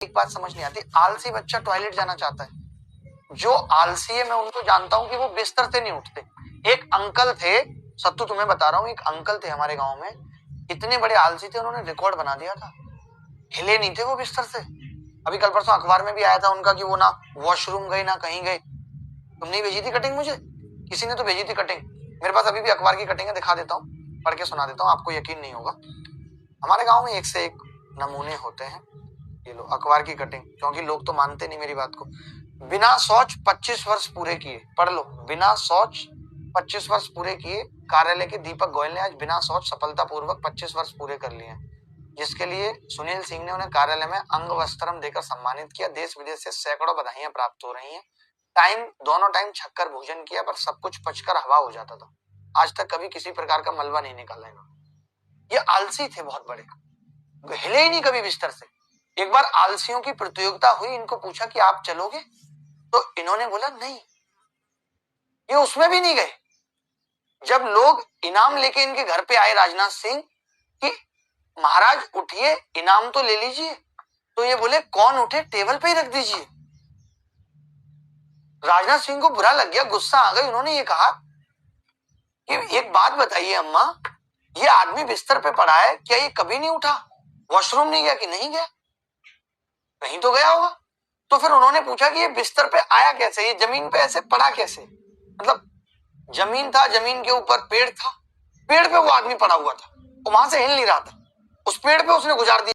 एक बात समझ नहीं आती, आलसी बच्चा टॉयलेट जाना चाहता है, जो आलसी है मैं उनको जानता हूं कि वो बिस्तर से नहीं उठते। एक अंकल थे, सत्तू तुम्हें बता रहा हूं, एक अंकल थे हमारे गांव में, इतने बड़े आलसी थे, उन्होंने रिकॉर्ड बना दिया था, हिले नहीं थे वो बिस्तर से। अभी कल परसों अखबार में भी आया था उनका कि वो ना वॉशरूम गए ना कहीं गए। तुमने भेजी थी कटिंग, मुझे किसी ने तो भेजी थी कटिंग, मेरे पास अभी भी अखबार की कटिंग है, दिखा देता हूँ, पढ़ के सुना देता हूँ, आपको यकीन नहीं होगा। हमारे गांव में एक से एक नमूने होते हैं। ये लो अखबार की कटिंग, क्योंकि लोग तो मानते नहीं मेरी बात को। बिना शौच 25 वर्ष पूरे किए, पढ़ लो, बिना शौच 25 वर्ष पूरे किए कार्यालय के दीपक गोयल ने आज बिना शौच सफलतापूर्वक 25 वर्ष पूरे कर लिए हैं, जिसके लिए सुनील सिंह ने उन्हें कार्यालय में अंग वस्त्रम देकर सम्मानित किया। देश विदेश से सैकड़ों बधाइयां प्राप्त हो रही हैं। दोनों टाइम छक्कर भोजन किया, पर सब कुछ पचकर हवा हो जाता था। आज तक कभी किसी प्रकार का मलबा नहीं निकाला इन्होंने। ये आलसी थे बहुत बड़े, हिले ही नहीं कभी बिस्तर से। एक बार आलसियों की प्रतियोगिता हुई, इनको पूछा कि आप चलोगे, तो इन्होंने बोला नहीं, ये उसमें भी नहीं गए। जब लोग इनाम लेके इनके घर पे आए राजनाथ सिंह कि महाराज उठिए इनाम तो ले लीजिए, तो ये बोले कौन उठे, टेबल पे ही रख दीजिए। राजनाथ सिंह को बुरा लग गया, गुस्सा आ गई। उन्होंने ये कहा कि एक बात बताइए अम्मा, ये आदमी बिस्तर पे पड़ा है, क्या ये कभी नहीं उठा, वॉशरूम नहीं गया कि नहीं गया? कहीं तो गया होगा। तो फिर उन्होंने पूछा कि ये बिस्तर पे आया कैसे, ये जमीन पे ऐसे पड़ा कैसे? मतलब जमीन था, जमीन के ऊपर पेड़ था, पेड़ पे वो आदमी पड़ा हुआ था, वो वहां से हिल नहीं रहा था, उस पेड़ पे उसने गुजार दिया।